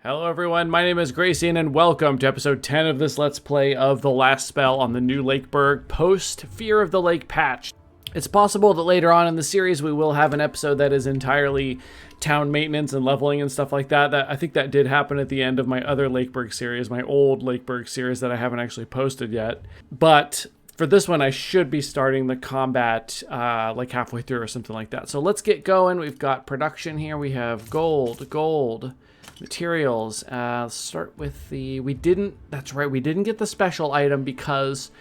Hello everyone, my name is Gracian and welcome to episode 10 of this Let's Play of the last spell on the new Lakeburg post Fear of the Lake patch. It's possible that later on in the series we will have an episode that is entirely town maintenance and leveling and stuff like that. I think that did happen at the end of my other Lakeburg series, my old Lakeburg series that I haven't actually posted yet. But for this one I should be starting the combat like halfway through or something like that. So let's get going. We've got production here. We have gold. Materials. Start with the... That's right, we didn't get the special item because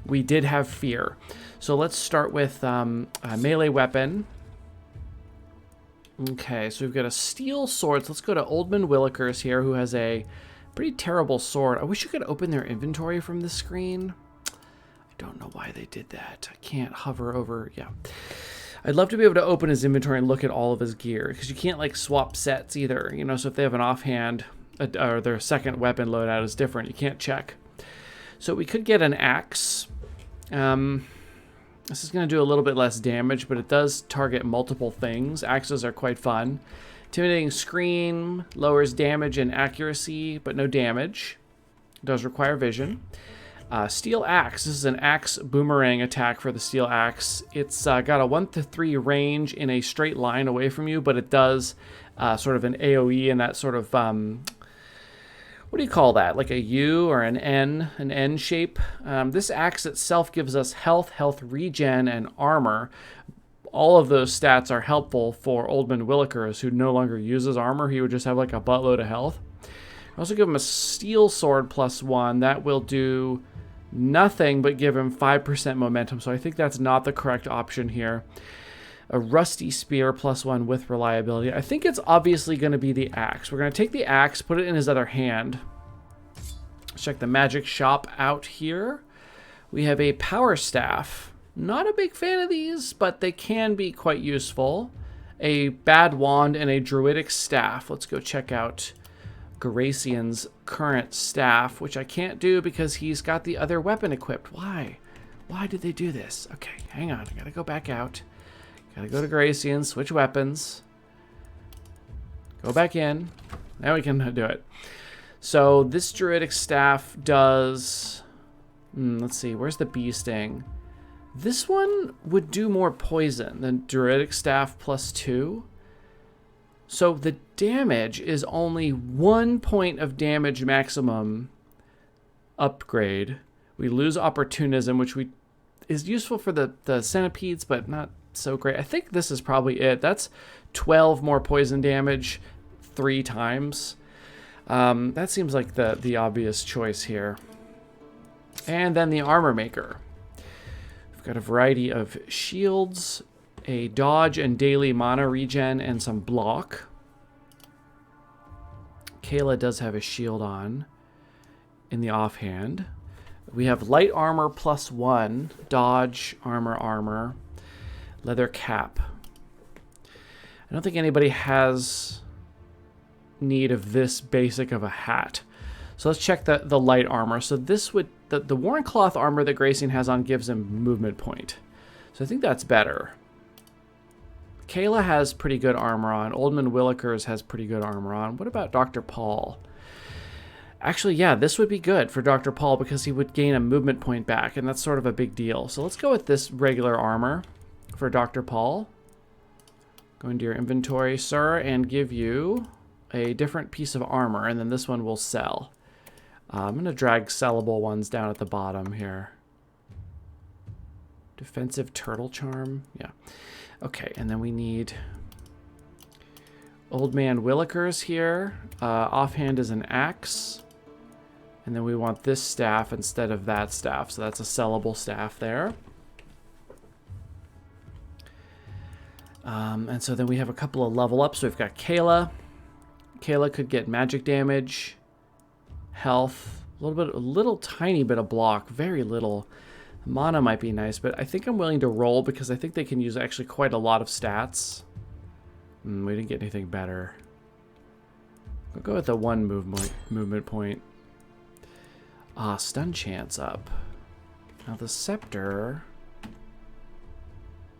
we did have fear. So let's start with a melee weapon. Okay, so we've got a steel sword. So let's go to Oldman Willikers here, who has a pretty terrible sword. I wish you could open their inventory from the screen. I don't know why they did that. I can't hover over... Yeah. I'd love to be able to open his inventory and look at all of his gear, because you can't like swap sets either, you know, so if they have an offhand or their second weapon loadout is different, you can't check. So we could get an axe. This is going to do a little bit less damage, but it does target multiple things. Axes are quite fun. Intimidating Scream lowers damage and accuracy, but no damage. It does require vision. Steel Axe. This is an axe boomerang attack for the Steel Axe. It's got a 1 to 3 range in a straight line away from you, but it does sort of an AoE in that sort of, what do you call that? Like a U or an N shape. This axe itself gives us health regen, and armor. All of those stats are helpful for Oldman Willikers, who no longer uses armor. He would just have like a buttload of health. I also give him a steel sword +1. That will do nothing but give him 5% momentum, so I think that's not the correct option here. A rusty spear +1 with reliability. I think it's obviously going to be the axe. We're going to take the axe, put it in his other hand. Let's check the magic shop out here. We have a power staff. Not a big fan of these, but they can be quite useful. A bad wand and a druidic staff. Let's go check out Gracian's current staff, which I can't do because he's got the other weapon equipped. Why did they do this? Okay, hang on, I gotta go back out, gotta go to Gracian, switch weapons, go back in. Now we can do it. So this druidic staff does let's see, where's the bee sting? This one would do more poison than druidic staff +2. So the damage is only 1 point of damage maximum upgrade. We lose opportunism, which is useful for the centipedes, but not so great. I think this is probably it. That's 12 more poison damage 3 times. That seems like the obvious choice here. And then the armor maker. We've got a variety of shields, a dodge and daily mana regen, and some block. Kayla does have a shield on in the offhand. We have light armor +1, dodge, armor, leather cap. I don't think anybody has need of this basic of a hat. So let's check the light armor. So this would, the worn cloth armor that Gracian has on gives him movement point. So I think that's better. Kayla has pretty good armor on. Oldman Willikers has pretty good armor on. What about Dr. Paul? Actually, yeah, this would be good for Dr. Paul because he would gain a movement point back, and that's sort of a big deal. So let's go with this regular armor for Dr. Paul. Go into your inventory, sir, and give you a different piece of armor, and then this one will sell. I'm going to drag sellable ones down at the bottom here. Defensive turtle charm, yeah. Okay, and then we need Old Man Willikers here. Offhand is an axe. And then we want this staff instead of that staff. So that's a sellable staff there. And so then we have a couple of level ups. So we've got Kayla. Kayla could get magic damage, health, a little tiny bit of block, very little. Mana might be nice, but I think I'm willing to roll because I think they can use actually quite a lot of stats. We didn't get anything better. We'll go with the 1 movement point. Stun chance up. Now the scepter.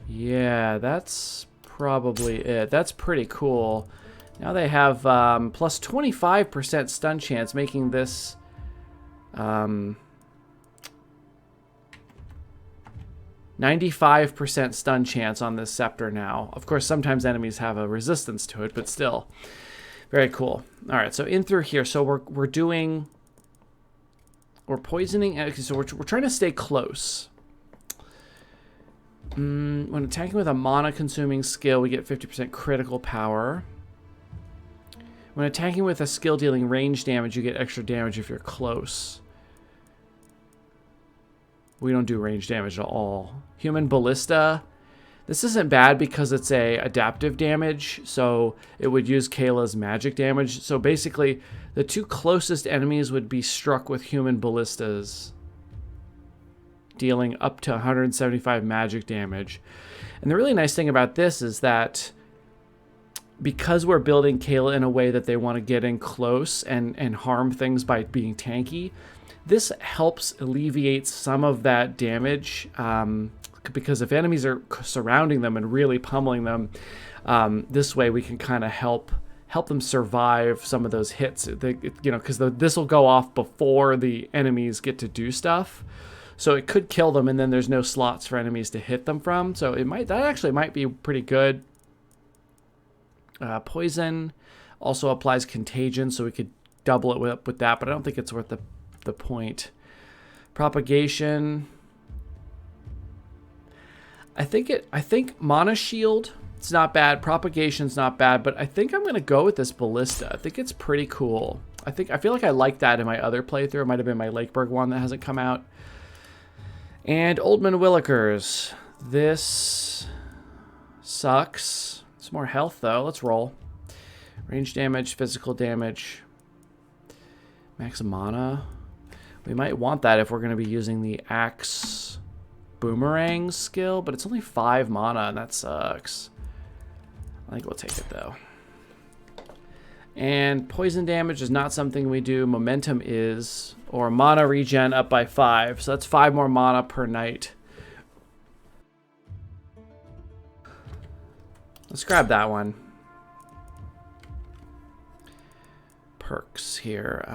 Yeah, that's probably it. That's pretty cool. Now they have plus 25% stun chance, making this 95% stun chance on this scepter now. Of course, sometimes enemies have a resistance to it, but still. Very cool. All right, so in through here. So we're poisoning. Okay, so we're trying to stay close. When attacking with a mana-consuming skill, we get 50% critical power. When attacking with a skill dealing range damage, you get extra damage if you're close. We don't do range damage at all. Human Ballista. This isn't bad because it's a adaptive damage, so it would use Kayla's magic damage. So basically, the two closest enemies would be struck with Human Ballistas, dealing up to 175 magic damage. And the really nice thing about this is that because we're building Kayla in a way that they want to get in close and harm things by being tanky, this helps alleviate some of that damage, because if enemies are surrounding them and really pummeling them, this way we can kind of help them survive some of those hits. Because this will go off before the enemies get to do stuff, so it could kill them, and then there's no slots for enemies to hit them from. So that actually might be pretty good. Poison also applies contagion, so we could double it with that, but I don't think it's worth the point. Propagation. I think Mana Shield, it's not bad. Propagation's not bad, but I think I'm gonna go with this Ballista. I think it's pretty cool. I feel like I like that in my other playthrough. It might have been my Lakeburg one that hasn't come out. And Oldman Willikers. This sucks. It's more health though. Let's roll. Range damage, physical damage, max mana. We might want that if we're going to be using the axe boomerang skill, but it's only 5 mana, and that sucks. I think we'll take it though. And poison damage is not something we do. Momentum is, or mana regen up by 5. So that's 5 more mana per night. Let's grab that one. Perks here.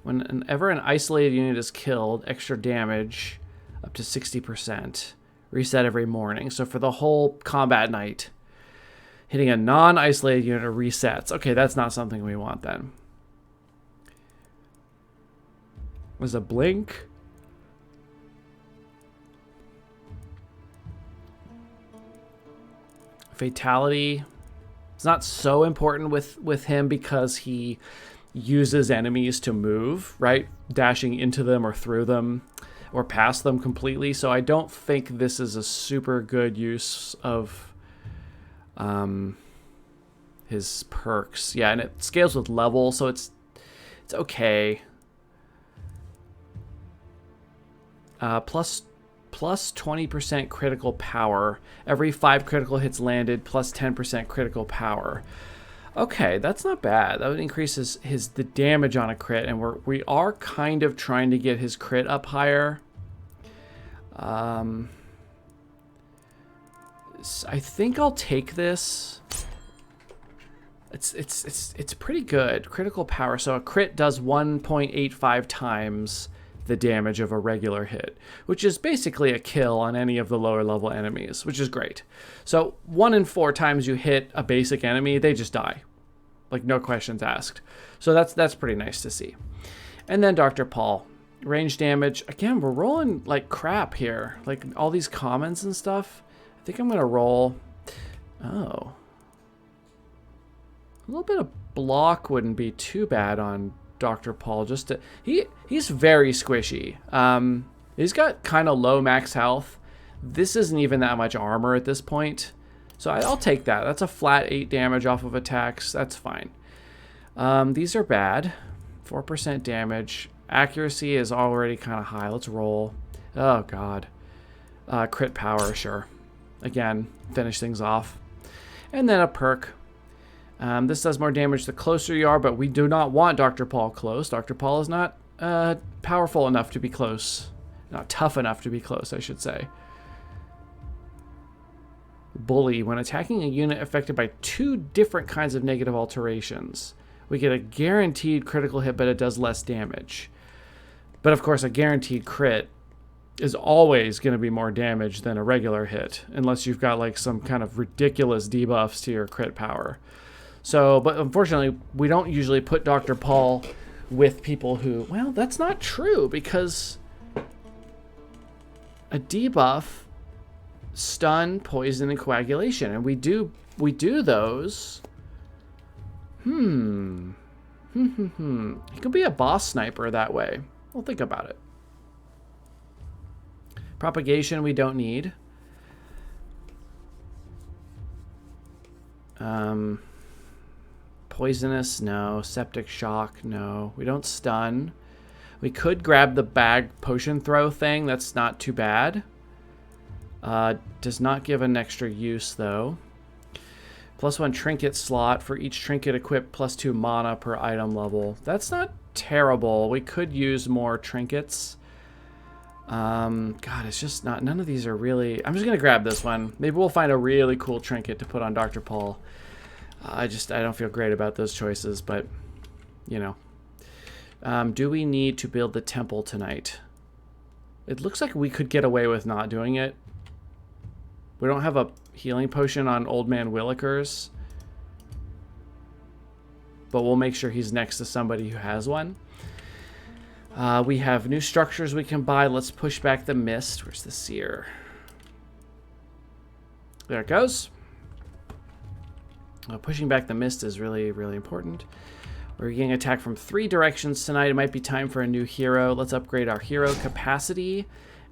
Whenever an isolated unit is killed, extra damage up to 60%. Reset every morning. So for the whole combat night, hitting a non-isolated unit resets. Okay, that's not something we want then. Was a blink? Fatality. It's not so important with him because he uses enemies to move, right? Dashing into them or through them or past them completely. So I don't think this is a super good use of his perks. Yeah, and it scales with level, so it's okay. Plus 20% critical power. Every 5 critical hits landed, plus 10% critical power. Okay, that's not bad. That would increase the damage on a crit, and we are kind of trying to get his crit up higher. I think I'll take this. It's pretty good. Critical power. So a crit does 1.85 times the damage of a regular hit, which is basically a kill on any of the lower level enemies, which is great. So 1 in 4 times you hit a basic enemy, they just die, like no questions asked. So that's pretty nice to see. And then Dr. Paul, range damage. Again, we're rolling like crap here, like all these commons and stuff. I think I'm gonna roll. Oh, a little bit of block wouldn't be too bad on Dr. Paul. Just to, he's very squishy. He's got kind of low max health. This isn't even that much armor at this point, so I'll take that. That's a flat 8 damage off of attacks. That's fine. These are bad. 4% damage. Accuracy is already kind of high. Let's roll. Oh god. Crit power, sure. Again, finish things off. And then a perk. This does more damage the closer you are, but we do not want Dr. Paul close. Dr. Paul is not powerful enough to be close. Not tough enough to be close, I should say. Bully. When attacking a unit affected by 2 different kinds of negative alterations, we get a guaranteed critical hit, but it does less damage. But of course, a guaranteed crit is always going to be more damage than a regular hit, unless you've got like some kind of ridiculous debuffs to your crit power. So, but unfortunately, we don't usually put Dr. Paul with people who, well, that's not true, because a debuff, stun, poison, and coagulation, and we do those. He could be a boss sniper that way. We'll think about it. Propagation we don't need. Poisonous, no. Septic shock, no. We don't stun. We could grab the bag potion throw thing. That's not too bad. Does not give an extra use, though. +1 trinket slot. For each trinket equipped, +2 mana per item level. That's not terrible. We could use more trinkets. God, it's just not... None of these are really... I'm just going to grab this one. Maybe we'll find a really cool trinket to put on Dr. Paul. I don't feel great about those choices, but, you know. Do we need to build the temple tonight? It looks like we could get away with not doing it. We don't have a healing potion on Old Man Willikers, but we'll make sure he's next to somebody who has one. We have new structures we can buy. Let's push back the mist. Where's the seer? There it goes. Pushing back the mist is really, really important. We're getting attacked from 3 directions tonight. It might be time for a new hero. Let's upgrade our hero capacity.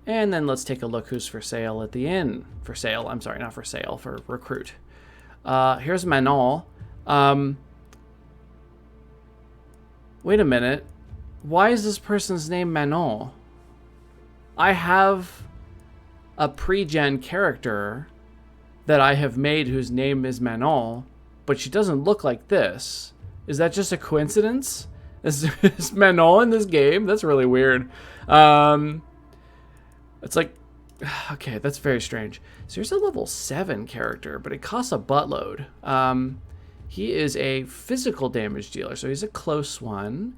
And then let's take a look who's for sale at the inn. For sale, I'm sorry, not for sale, for recruit. Here's Manon. Wait a minute. Why is this person's name Manon? I have a pre-gen character that I have made whose name is Manon, but she doesn't look like this. Is that just a coincidence? Is Manon in this game? That's really weird. It's like, okay, that's very strange. So here's a level 7 character, but it costs a buttload. He is a physical damage dealer, so he's a close one.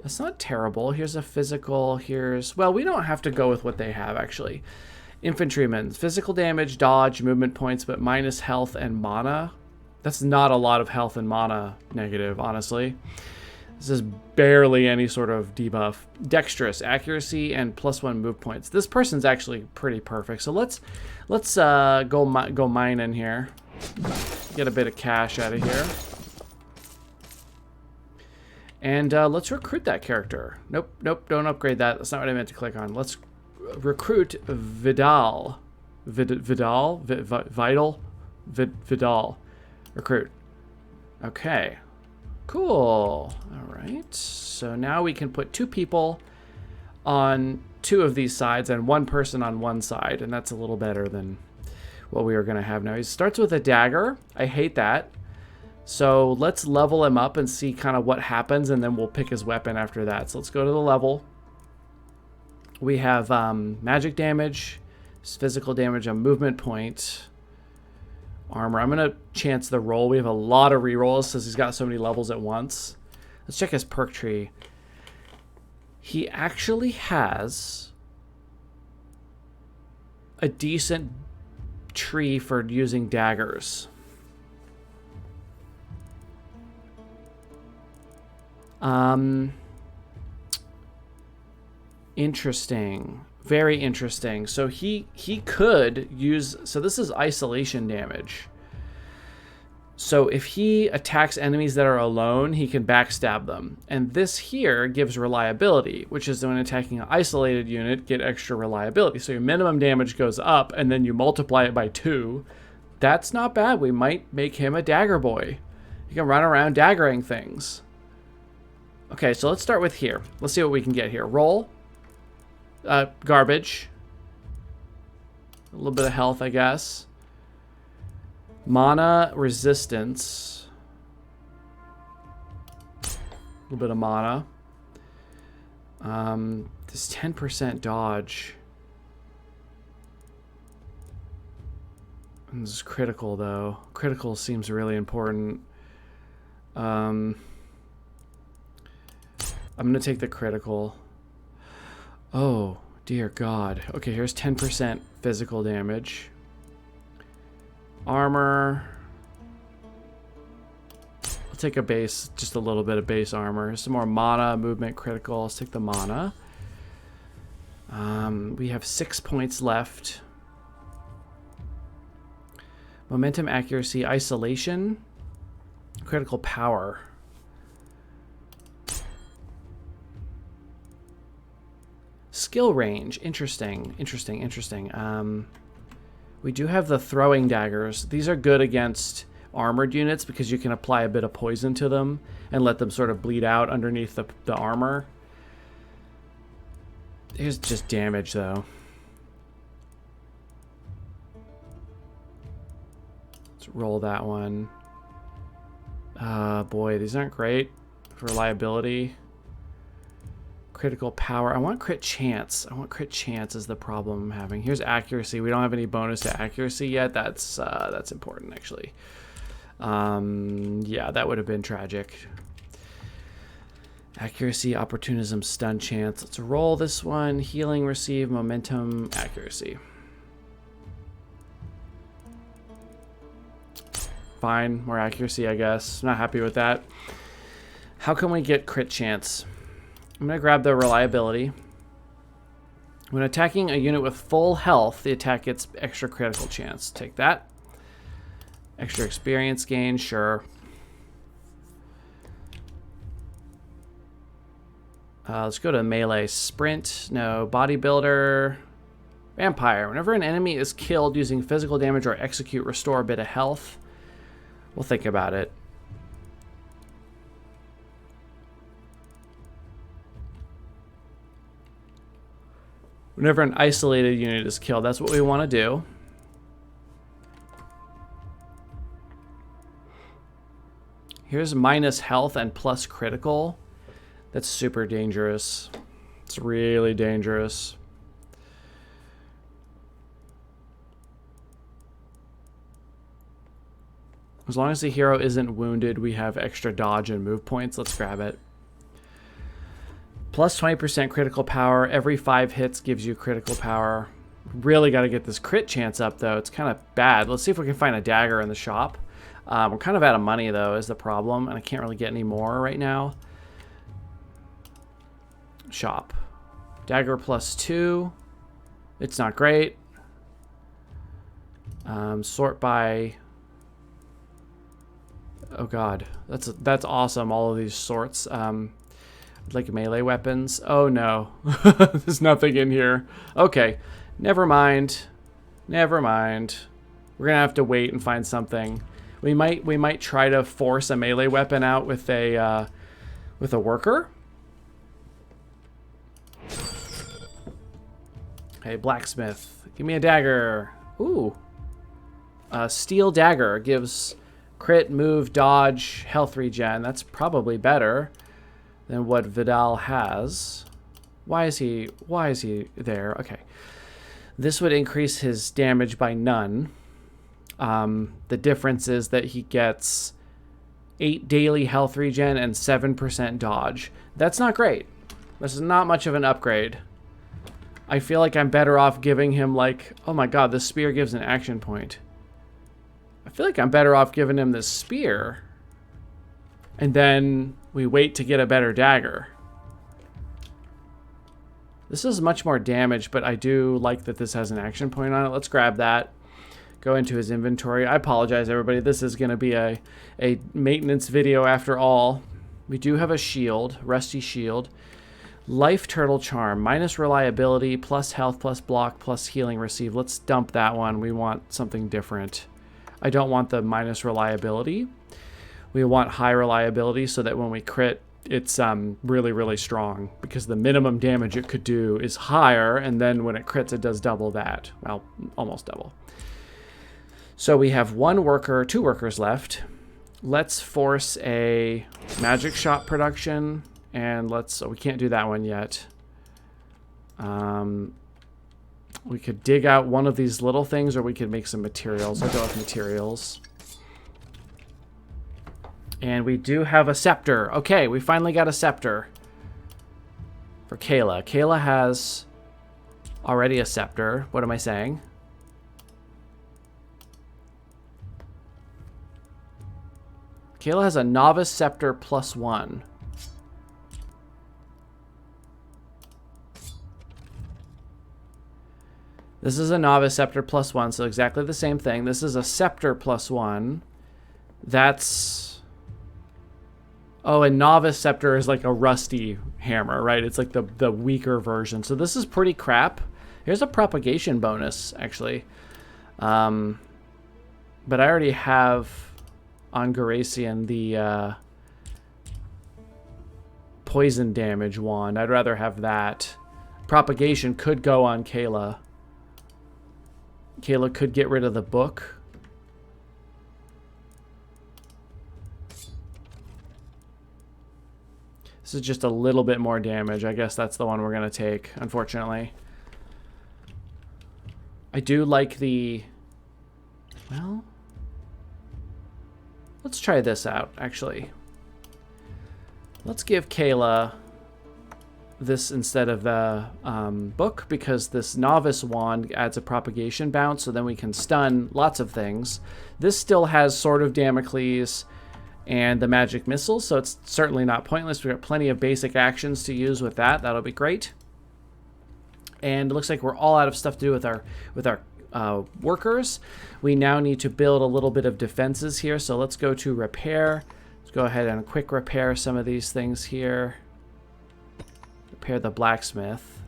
That's not terrible. Here's a physical, well, we don't have to go with what they have, actually. Infantryman, physical damage, dodge, movement points, but minus health and mana. That's not a lot of health and mana negative, honestly. This is barely any sort of debuff. Dexterous, accuracy, and +1 move points. This person's actually pretty perfect. So let's go mine in here. Get a bit of cash out of here. And let's recruit that character. Nope, don't upgrade that. That's not what I meant to click on. Let's recruit Vidal. Vidal? Recruit. Okay. Cool. All right. So now we can put 2 people on 2 of these sides and 1 person on 1 side, and that's a little better than what we are going to have now. He starts with a dagger. I hate that. So let's level him up and see kind of what happens, and then we'll pick his weapon after that. So let's go to the level. We have magic damage, physical damage, a movement point, armor. I'm going to chance the roll. We have a lot of rerolls since he's got so many levels at once. Let's check his perk tree. He actually has a decent tree for using daggers. Interesting. Very interesting. So he could use... So this is isolation damage. So if he attacks enemies that are alone, he can backstab them. And this here gives reliability, which is when attacking an isolated unit, get extra reliability. So your minimum damage goes up, and then you multiply it by 2. That's not bad. We might make him a dagger boy. He can run around daggering things. Okay, so let's start with here. Let's see what we can get here. Roll. Garbage. A little bit of health, I guess. Mana resistance. A little bit of mana. This 10% dodge. This is critical, though. Critical seems really important. I'm going to take the critical. Oh, dear God. Okay, here's 10% physical damage. Armor. I'll take a base, just a little bit of base armor. Here's some more mana, movement, critical. Let's take the mana. We have 6 points left. Momentum, accuracy, isolation, critical power. Skill range. Interesting. We do have the throwing daggers. These are good against armored units because you can apply a bit of poison to them and let them sort of bleed out underneath the armor. Here's just damage, though. Let's roll that one. Boy, these aren't great for reliability. Critical power. I want crit chance. Is the problem I'm having. Here's accuracy. We don't have any bonus to accuracy yet. That's important, actually. Yeah, that would have been tragic. Accuracy, opportunism, stun chance. Let's roll this one. Healing, receive, momentum, accuracy. Fine, more accuracy, I guess. Not happy with that. How can we get crit chance? I'm going to grab the reliability. When attacking a unit with full health, the attack gets extra critical chance. Take that. Extra experience gain, sure. Let's go to melee. Sprint, no. Bodybuilder. Vampire. Whenever an enemy is killed using physical damage or execute, restore a bit of health. We'll think about it. Whenever an isolated unit is killed, that's what we want to do. Here's minus health and plus critical. That's super dangerous. It's really dangerous. As long as the hero isn't wounded, we have extra dodge and move points. Let's grab it. Plus 20% critical power. Every 5 hits gives you critical power. Really got to get this crit chance up, though. It's kind of bad. Let's see if we can find a dagger in the shop. We're kind of out of money, though, is the problem. And I can't really get any more right now. Shop. Dagger plus 2. It's not great. Sort by... Oh, God. That's awesome, all of these sorts. Like melee weapons. Oh no, there's nothing in here. Okay, never mind. We're gonna have to wait and find something. We might try to force a melee weapon out with a worker. Hey, blacksmith, give me a dagger. Ooh, steel dagger gives crit, move, dodge, health regen. That's probably better than what Vidal has. Why is he there? Okay. This would increase his damage by none. The difference is that he gets 8 daily health regen and 7% dodge. That's not great. This is not much of an upgrade. I feel like I'm better off giving him, like, oh my god, this spear gives an action point. I feel like I'm better off giving him this spear. And then we wait to get a better dagger. This is much more damage, but I do like that this has an action point on it. Let's grab that. Go into his inventory. I apologize, everybody. This is going to be a maintenance video after all. We do have a shield, rusty shield. Life Turtle Charm, minus reliability, plus health, plus block, plus healing receive. Let's dump that one. We want something different. I don't want the minus reliability. We want high reliability so that when we crit, it's really, really strong, because the minimum damage it could do is higher, and then when it crits, it does double that. Well, almost double. So we have 2 workers left. Let's force a magic shot production, and we can't do that one yet. We could dig out one of these little things, or we could make some materials. I'll go with materials. And we do have a scepter. Okay, we finally got a scepter for Kayla. Kayla has already a scepter. What am I saying? Kayla has a novice scepter +1. This is a novice scepter +1, so exactly the same thing. This is a scepter +1. That's... Oh, and novice scepter is like a rusty hammer, right? It's like the weaker version. So this is pretty crap. Here's a propagation bonus, actually. But I already have on Garacian the poison damage wand. I'd rather have that. Propagation could go on Kayla. Kayla could get rid of the book. This is just a little bit more damage. I guess that's the one we're going to take, unfortunately. I do like the... Well... Let's try this out, actually. Let's give Kayla this instead of the book, because this novice wand adds a propagation bounce, so then we can stun lots of things. This still has Sword of Damocles and the magic missile, so it's certainly not pointless. We've got plenty of basic actions to use with that. That'll be great. And it looks like we're all out of stuff to do with our workers. We now need to build a little bit of defenses here, so let's go to repair. Let's go ahead and quick repair some of these things here. Repair the blacksmith.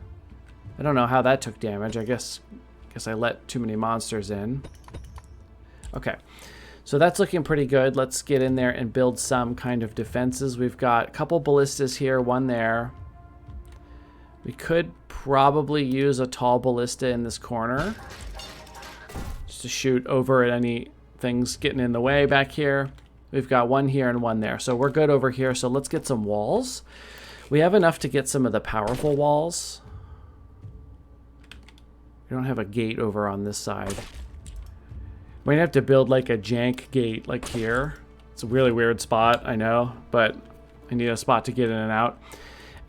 I don't know how that took damage. I guess I let too many monsters in. Okay, so that's looking pretty good. Let's get in there and build some kind of defenses. We've got a couple ballistas here, one there. We could probably use a tall ballista in this corner just to shoot over at any things getting in the way back here. We've got one here and one there, so we're good over here. So let's get some walls. We have enough to get some of the powerful walls. We don't have a gate over on this side. We're gonna have to build like a jank gate like here. It's a really weird spot, I know, but I need a spot to get in and out.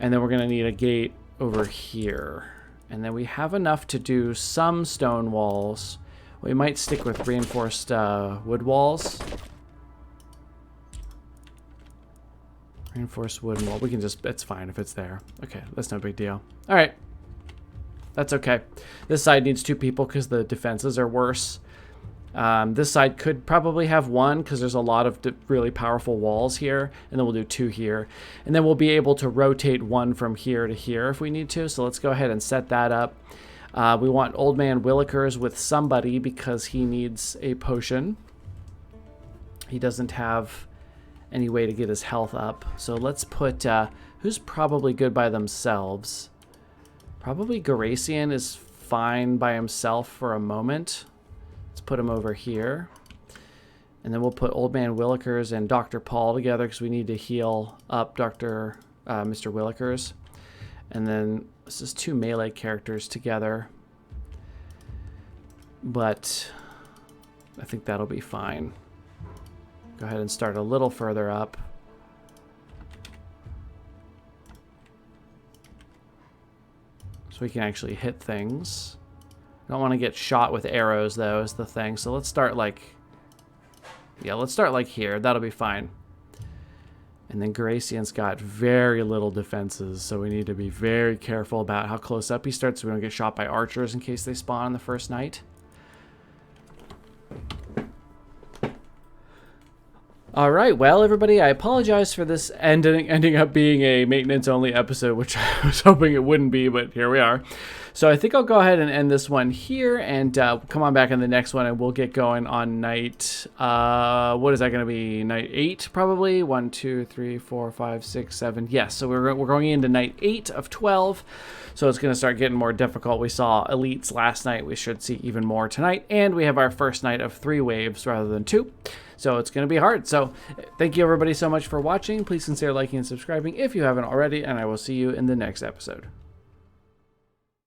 And then we're gonna need a gate over here. And then we have enough to do some stone walls. We might stick with reinforced wood walls. Reinforced wooden wall. We can just, it's fine if it's there. Okay, that's no big deal. All right. That's okay. This side needs 2 people because the defenses are worse. This side could probably have 1 because there's a lot of really powerful walls here. And then we'll do 2 here. And then we'll be able to rotate 1 from here to here if we need to. So let's go ahead and set that up. We want Old Man Willikers with somebody because he needs a potion. He doesn't have any way to get his health up. So let's put, who's probably good by themselves? Probably Garacian is fine by himself for a moment. Let's put him over here. And then we'll put Old Man Willikers and Dr. Paul together because we need to heal up Mr. Willikers. And then this is 2 melee characters together. But I think that'll be fine. Go ahead and start a little further up. So we can actually hit things. Don't want to get shot with arrows though is the thing. So let's start like, yeah, let's start like here. That'll be fine. And then Garacian's got very little defenses, so we need to be very careful about how close up he starts so we don't get shot by archers in case they spawn on the first night. All right, well, everybody, I apologize for this ending up being a maintenance-only episode, which I was hoping it wouldn't be, but here we are. So I think I'll go ahead and end this one here, and come on back in the next one, and we'll get going on night, what is that going to be, night 8, probably? 1, 2, 3, 4, 5, 6, 7, yes, so we're going into night 8 of 12, so it's going to start getting more difficult. We saw elites last night, we should see even more tonight, and we have our first night of 3 waves rather than 2. So it's going to be hard. So thank you everybody so much for watching. Please consider liking and subscribing if you haven't already, and I will see you in the next episode.